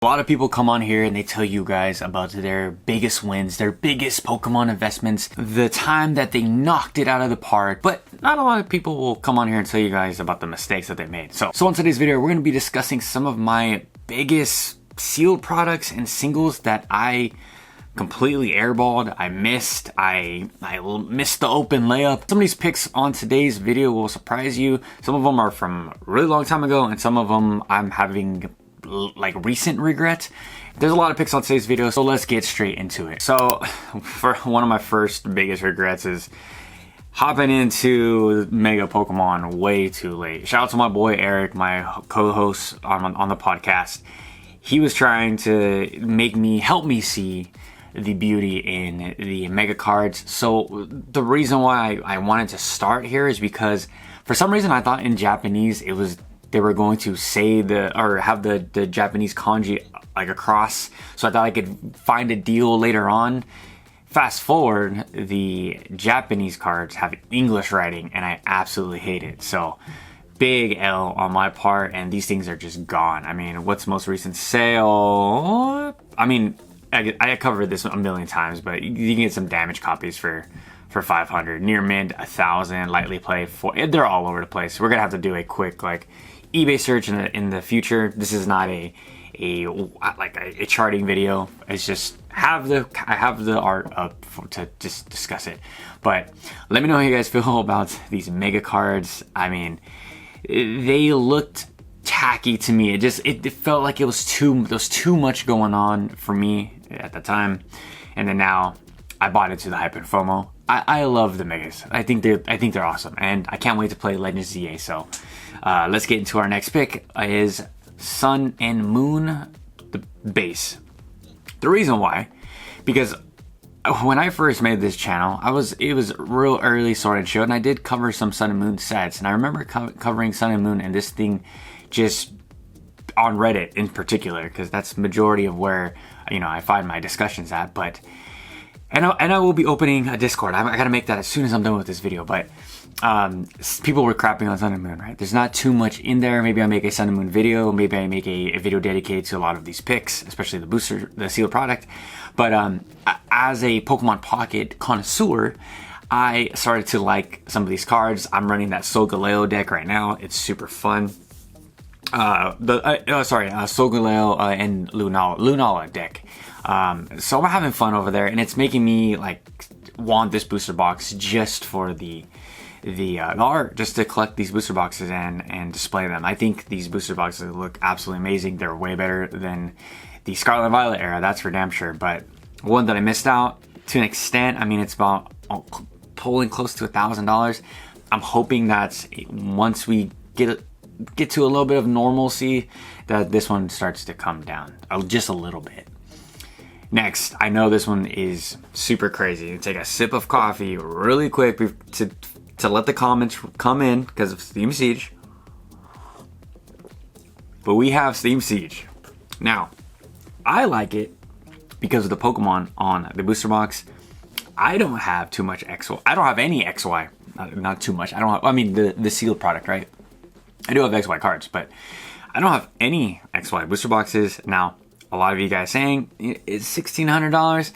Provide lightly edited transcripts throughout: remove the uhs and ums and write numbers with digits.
A lot of people come on here and they tell you guys about their biggest wins, their biggest Pokemon investments, the time that they knocked it out of the park, but not a lot of people will come on here and tell you guys about the mistakes that they made. So in today's video, we're going to be discussing some of my biggest sealed products and singles that I completely airballed. I missed the open layup. Some of these picks on today's video will surprise you. Some of them are from a really long time ago, and some of them I'm having like recent regret. There's a lot of picks on today's video, so let's get straight into it. So for one of my first biggest regrets is hopping into Mega Pokemon way too late. Shout out to my boy Eric, my co-host on the podcast. He was trying to help me see the beauty in the Mega cards. So the reason why I wanted to start here is because for some reason I thought in Japanese they were going to say have the Japanese kanji like across, so I thought I could find a deal later on. Fast forward, the Japanese cards have English writing and I absolutely hate it. So big L on my part, and these things are just gone. I mean, what's most recent sale? I mean, I covered this a million times, but you can get some damaged copies for 500, near mint 1,000, lightly played they're all over the place. We're gonna have to do a quick like eBay search in the future. This is not a charting video. It's just I have the art up to just discuss it. But let me know how you guys feel about these Mega cards. I mean, they looked tacky to me. It felt like there was too much going on for me at the time, and then now I bought into the hype and FOMO. I love the Megas. I think they're awesome, and I can't wait to play Legends ZA. So let's get into our next pick. Is Sun and Moon, the base. The reason why, because when I first made this channel, it was real early Sword and Shield, and I did cover some Sun and Moon sets, and I remember covering Sun and Moon and this thing just on Reddit in particular, because that's the majority of where I find my discussions at. But and I will be opening a Discord. I gotta make that as soon as I'm done with this video. But people were crapping on Sun and Moon, right? There's not too much in there. Maybe I make a Sun and Moon video. Maybe I make a video dedicated to a lot of these picks, especially the sealed product. But as a Pokemon Pocket connoisseur, I started to like some of these cards. I'm running that Solgaleo deck right now. It's super fun. Solgaleo and Lunala deck. So I'm having fun over there, and it's making me like want this booster box just for the art, just to collect these booster boxes and display them. I think these booster boxes look absolutely amazing. They're way better than the Scarlet and Violet era, that's for damn sure. But one that I missed out to an extent, I mean, it's about pulling close to $1,000. I'm hoping that once we get to a little bit of normalcy, that this one starts to come down just a little bit. Next, I know this one is super crazy. Take a sip of coffee really quick to let the comments come in because of Steam Siege. But we have Steam Siege. Now, I like it because of the Pokemon on the booster box. I don't have too much XY. I don't have any XY. Not too much. I mean, the sealed product, right? I do have XY cards, but I don't have any XY booster boxes. Now, a lot of you guys saying it's $1,600.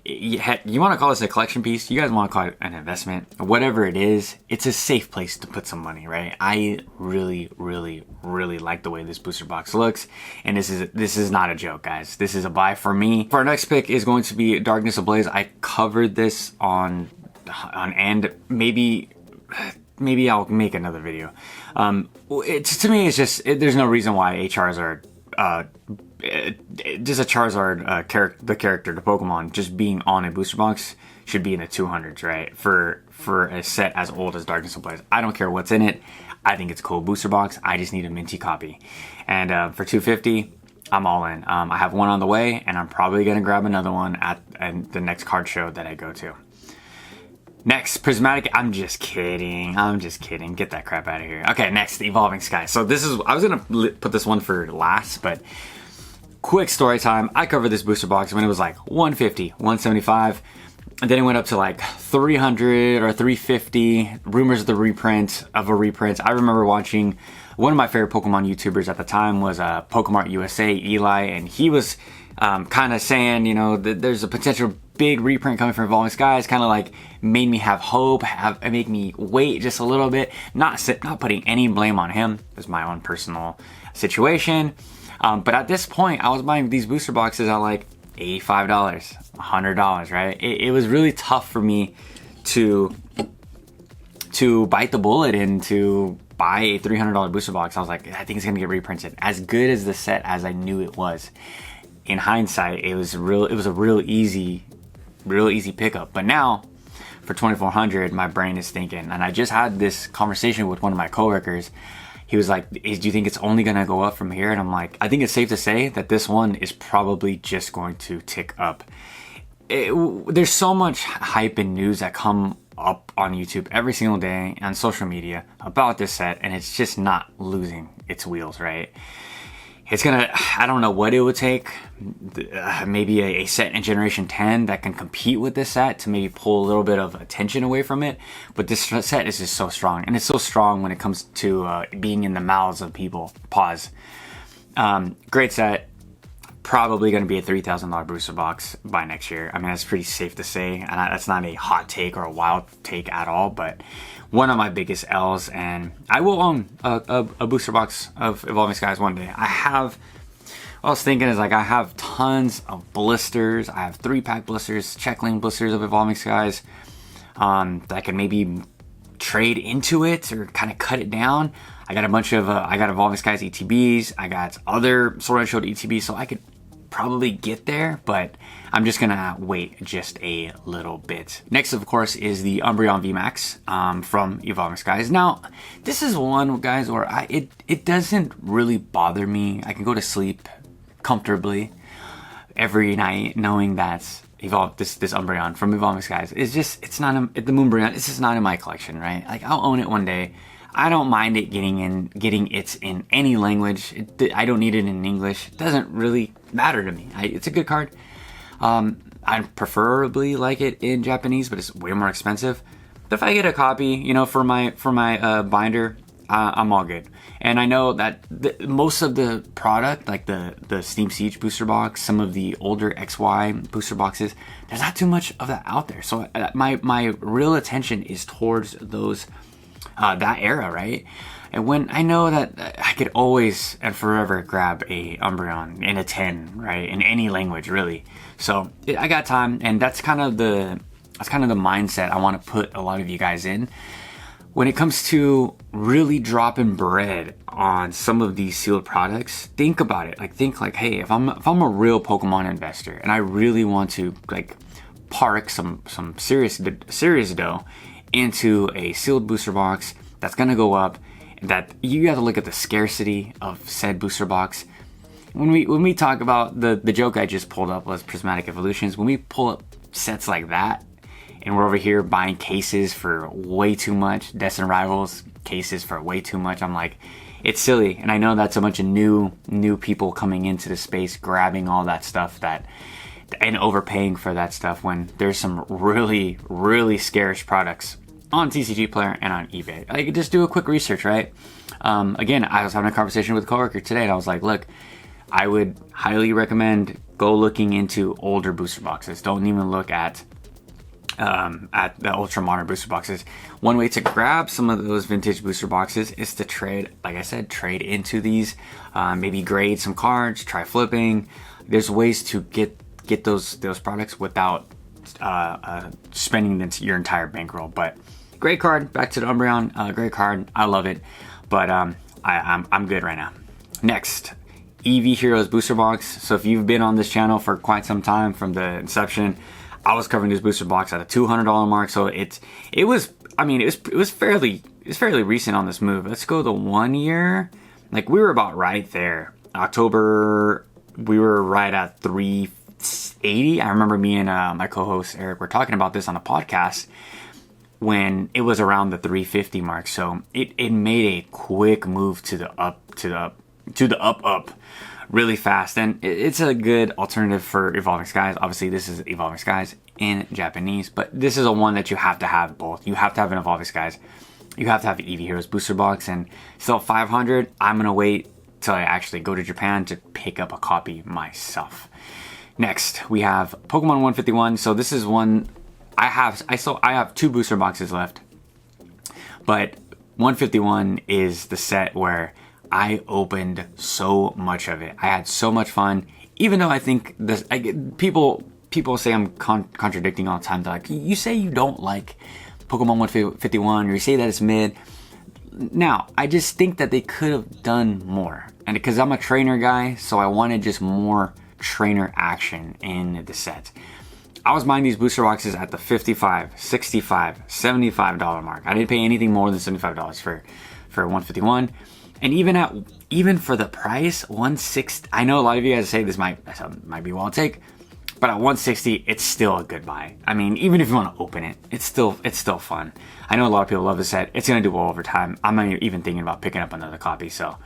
You want to call this a collection piece? You guys want to call it an investment? Whatever it is, it's a safe place to put some money, right? I really, really, really like the way this booster box looks, and this is not a joke, guys. This is a buy for me. For our next pick is going to be Darkness Ablaze. I covered this on end. Maybe I'll make another video. To me, it's just there's no reason why a Charizard. Just a Charizard the Pokemon, just being on a booster box should be in the 200s, right? For a set as old as Darkness Ablaze. I don't care what's in it. I think it's a cool booster box. I just need a minty copy. And for $250, I'm all in. I have one on the way, and I'm probably gonna grab another one at the next card show that I go to. Next, Prismatic. I'm just kidding. Get that crap out of here. Okay, next, Evolving Sky. So I was gonna put this one for last, but quick story time. I covered this booster box when it was like $150, $175. And then it went up to like 300 or 350. Rumors of a reprint. I remember watching One of my favorite Pokemon YouTubers at the time was Pokemon USA, Eli, and he was kind of saying, you know, that there's a potential big reprint coming from Evolving Skies. Kind of like made me have hope, make me wait just a little bit. Not putting any blame on him. It was my own personal situation. But at this point, I was buying these booster boxes at like $85, $100, right? It was really tough for me to bite the bullet and to buy a $300 booster box. I was like, I think it's gonna get reprinted. As good as the set as I knew it was, in hindsight, it was a real easy pickup. But now, for $2,400, my brain is thinking, and I just had this conversation with one of my coworkers. He was like, do you think it's only gonna go up from here? And I'm like, I think it's safe to say that this one is probably just going to tick up. There's so much hype and news that come up on YouTube every single day and social media about this set, and it's just not losing its wheels, right? It's gonna, I don't know what it would take, maybe a set in Generation 10 that can compete with this set to maybe pull a little bit of attention away from it. But this set is just so strong, and it's so strong when it comes to being in the mouths of people. Pause. Great set. Probably going to be a $3,000 booster box by next year. I mean, that's pretty safe to say, and that's not a hot take or a wild take at all, but one of my biggest L's, and I will own a booster box of Evolving Skies one day. What I was thinking is, like, I have tons of blisters. I have 3-pack blisters, check-lane blisters of Evolving Skies that I can maybe trade into it or kind of cut it down. I got a bunch of, I got Evolving Skies ETBs. I got other Sword and Shield ETBs, so I could probably get there, but I'm just gonna wait just a little bit. Next, of course, is the Umbreon VMAX from Evolving Skies. Now, this is one, guys, where it doesn't really bother me. I can go to sleep comfortably every night knowing that this Umbreon from Evolving Skies is just, it's not the Moonbreon. It's just not in my collection, right? Like, I'll own it one day. I don't mind it getting it in any language. I don't need it in English. It doesn't really matter to me. It's a good card. I preferably like it in Japanese, but it's way more expensive. But if I get a copy, you know, for my binder, I'm all good. And I know that most of the product, like the Steam Siege booster box, some of the older XY booster boxes, there's not too much of that out there. So my real attention is towards those. That era, right? And when I know that I could always and forever grab a Umbreon in a 10, right? In any language, really. So I got time, and that's kind of the mindset I want to put a lot of you guys in. When it comes to really dropping bread on some of these sealed products, think about it. Think like, hey, if I'm a real Pokemon investor and I really want to like park some serious dough into a sealed booster box that's gonna go up, that you have to look at the scarcity of said booster box. When we talk about the joke I just pulled up was Prismatic Evolutions. When we pull up sets like that, and we're over here buying cases for way too much, Destined Rivals cases for way too much, I'm like, it's silly. And I know that's a bunch of new people coming into the space, grabbing all that stuff and overpaying for that stuff when there's some really, really scarce products on TCG Player and on eBay. Like, just do a quick research, right? Again, I was having a conversation with a coworker today, and I was like, look, I would highly recommend go looking into older booster boxes. Don't even look at the ultra modern booster boxes. One way to grab some of those vintage booster boxes is to trade, like I said, trade into these, maybe grade some cards, try flipping. There's ways to get those products without spending your entire bankroll. But great card. Back to the Umbreon. Great card. I love it. But I'm good right now. Next, Eevee Heroes booster box. So if you've been on this channel for quite some time, from the inception, I was covering this booster box at a $200 mark. So it was fairly recent on this move. Let's go the 1 year. Like, we were about right there. October, we were right at 380. I remember me and my co-host Eric were talking about this on a podcast when it was around the 350 mark. So it made a quick move to the up really fast, and it's a good alternative for Evolving Skies. Obviously, this is Evolving Skies in Japanese, but this is a one that you have to have both. You have to have an Evolving Skies you have to have an Eevee Heroes booster box, and still 500. I'm gonna wait till I actually go to Japan to pick up a copy myself. Next, we have Pokemon 151. So this is one I have 2 booster boxes left, but 151 is the set where I opened so much of it. I had so much fun, even though I think this, people say I'm contradicting all the time. They're like, you say you don't like Pokemon 151, or you say that it's mid. Now, I just think that they could have done more. And because I'm a trainer guy, so I wanted just more trainer action in the set. I was buying these booster boxes at the $55, $65, $75 mark. I didn't pay anything more than $75 for 151. And even for the price, 160. I know a lot of you guys say this might be well take, but at 160, it's still a good buy. I mean, even if you want to open it, it's still fun. I know a lot of people love the set. It's gonna do well over time. I'm not even thinking about picking up another copy. So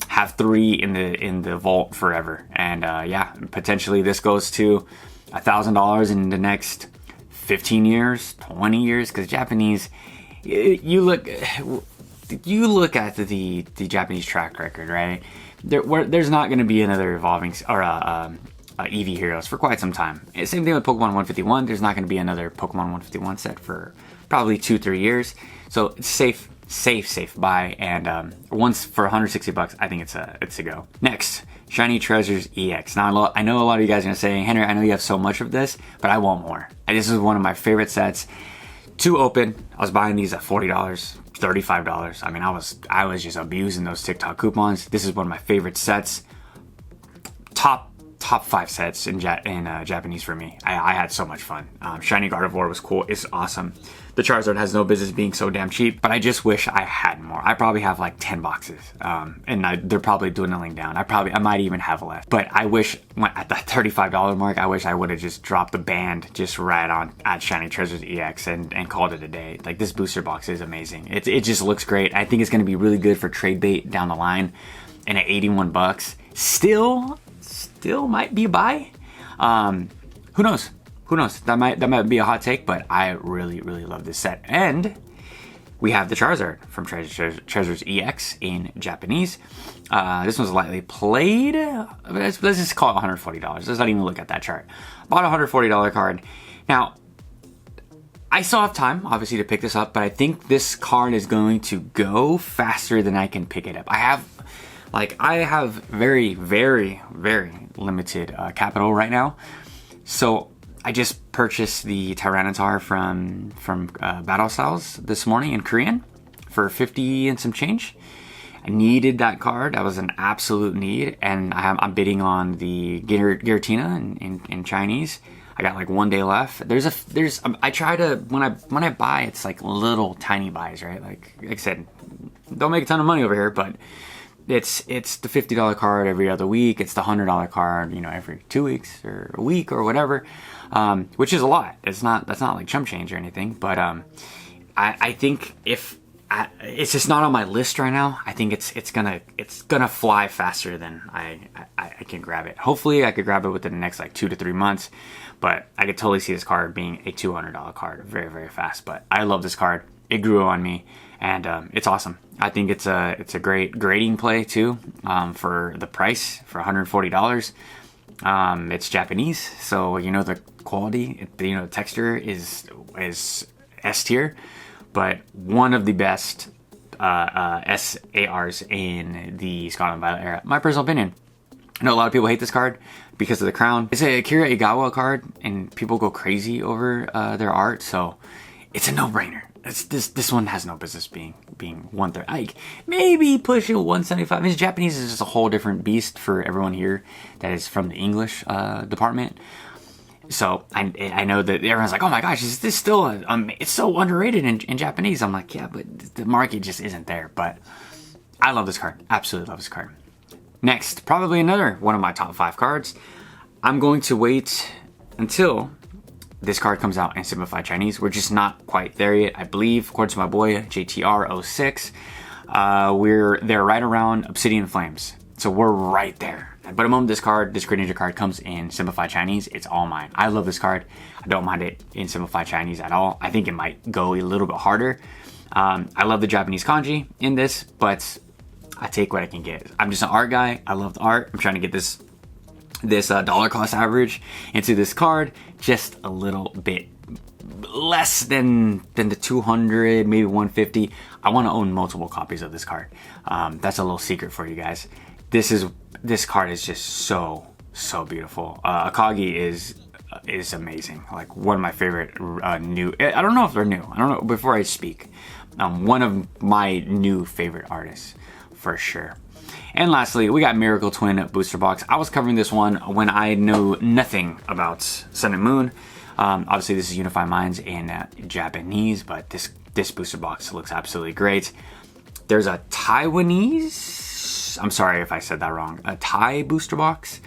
have 3 in the vault forever. And yeah, potentially this goes to $1,000 in the next 15 years, 20 years, because Japanese, you look at the Japanese track record, right? There's not going to be another evolving or Eevee Heroes for quite some time. Same thing with Pokemon 151. There's not going to be another Pokemon 151 set for probably 2-3 years. So it's safe buy, and once for 160 bucks, I think it's a go. Next, Shiny Treasures EX. Now I know a lot of you guys are gonna say, Henry, I know you have so much of this, but I want more. This is one of my favorite sets to open. I was buying these at $40, $35. I mean, I was just abusing those TikTok coupons. This is one of my favorite sets. Top 5 sets in Japanese for me. I had so much fun. Shiny Gardevoir was cool. It's awesome. The Charizard has no business being so damn cheap, but I just wish I had more. I probably have like 10 boxes, and they're probably dwindling down. I might even have left, but I wish at that $35 mark, I wish I would have just dropped the band just right on at Shiny Treasures EX and called it a day. Like, this booster box is amazing. It just looks great. I think it's going to be really good for trade bait down the line, and at 81 bucks, still might be a buy. Who knows? That might be a hot take, but I really love this set. And we have the Charizard from Treasures EX in Japanese. This one's lightly played. Let's just call it $140. Let's not even look at that chart. Bought a $140 card. Now, I still have time, obviously, to pick this up, but I think this card is going to go faster than I can pick it up. I have very limited capital right now, so I just purchased the Tyranitar from Battle Styles this morning in Korean for 50 and some change. I needed that card. That was an absolute need, and I'm bidding on the Giratina in Chinese. I got like 1 day left. I try to when I buy, it's like little tiny buys, right? Like I said, don't make a ton of money over here, but it's the $50 card every other week. It's the $100 card, every 2 weeks or a week or whatever, which is a lot. That's not like chump change or anything, but I think it's just not on my list right now. I think it's gonna fly faster than I can grab it. Hopefully I could grab it within the next like 2 to 3 months, but I could totally see this card being a $200 card very fast. But I love this card. It grew on me, and it's awesome. I think it's a great grading play too, for the price, for $140. It's Japanese, so the quality, the texture is S tier, but one of the best SARs in the Scarlet and Violet era. My personal opinion. I know a lot of people hate this card because of the crown. It's a Akira Igawa card, and people go crazy over their art, so it's a no-brainer. This one has no business being 130. Like, maybe pushing 175. His Japanese is just a whole different beast for everyone here that is from the English department. So I know that everyone's like, oh my gosh, is this still it's so underrated in Japanese. I'm like, yeah, but the market just isn't there. But I love this card. Absolutely love this card. Next, probably another one of my top 5 cards. I'm going to wait until this card comes out in Simplified Chinese. We're just not quite there yet, I believe, according to my boy JTR06. They're right around Obsidian Flames. So we're right there. But the moment this Greninja card comes in Simplified Chinese, it's all mine. I love this card. I don't mind it in Simplified Chinese at all. I think it might go a little bit harder. I love the Japanese kanji in this, but I take what I can get. I'm just an art guy. I love the art. I'm trying to get this dollar cost average into this card just a little bit less than the 200, maybe 150. I want to own multiple copies of this card. That's a little secret for you guys. This card is just so beautiful. Akagi is amazing. Like one of my favorite new. I don't know if they're new. I don't know. Before I speak, one of my new favorite artists for sure. And lastly, we got Miracle Twin Booster Box. I was covering this one when I knew nothing about Sun and Moon. Obviously, this is Unify Minds in Japanese, but this booster box looks absolutely great. There's a Taiwanese, I'm sorry if I said that wrong, a Thai booster box,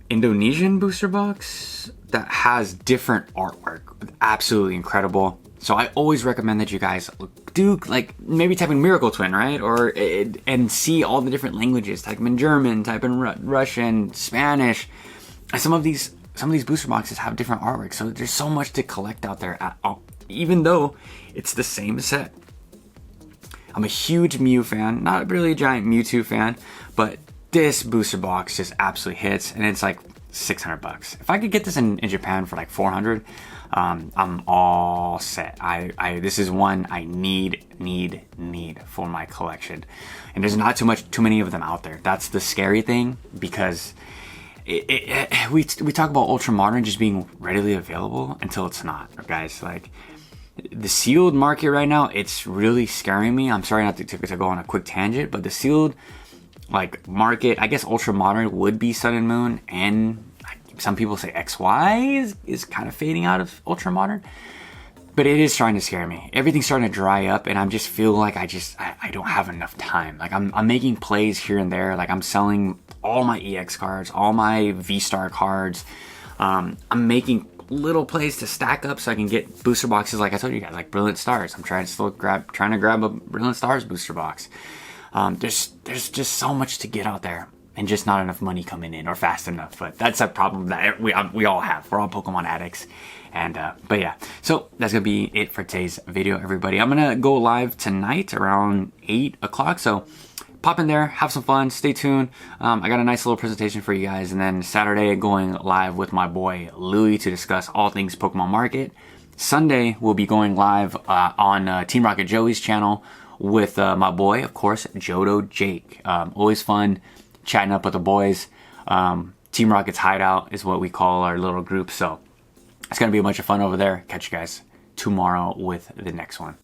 Indonesian booster box that has different artwork. Absolutely incredible. So I always recommend that you guys do, like, maybe type in Miracle Twin, right? Or and see all the different languages. Type in German, type in Russian, Spanish. And some of these booster boxes have different artwork, so there's so much to collect out there, even though it's the same set. I'm a huge Mew fan, not really a giant Mewtwo fan, but this booster box just absolutely hits, and it's like 600 bucks. If I could get this in Japan for like 400, I'm all set. This is one I need for my collection, and there's not too many of them out there. That's the scary thing, because we talk about Ultra Modern just being readily available until it's not, guys. Like, the sealed market right now, it's really scaring me. I'm sorry not to go on a quick tangent, but the sealed like market, I guess Ultra Modern would be Sun and Moon, and some people say XY is kind of fading out of Ultra Modern, but it is starting to scare me. Everything's starting to dry up, and I just feel like I don't have enough time. Like, I'm making plays here and there. Like, I'm selling all my EX cards, all my V-Star cards. I'm making little plays to stack up so I can get booster boxes, like I told you guys, like Brilliant Stars. I'm trying to grab a Brilliant Stars booster box. There's just so much to get out there, and just not enough money coming in, or fast enough. But that's a problem that we all have. We're all Pokemon addicts. And but yeah, so that's gonna be it for today's video, everybody. I'm gonna go live tonight around 8 o'clock, so pop in there, have some fun, stay tuned. I got a nice little presentation for you guys, and then Saturday going live with my boy Louie to discuss all things Pokemon Market. Sunday we'll be going live on Team Rocket Joey's channel with my boy, of course, Jodo Jake. Always fun chatting up with the boys. Team Rocket's Hideout is what we call our little group, so it's gonna be a bunch of fun over there. Catch you guys tomorrow with the next one.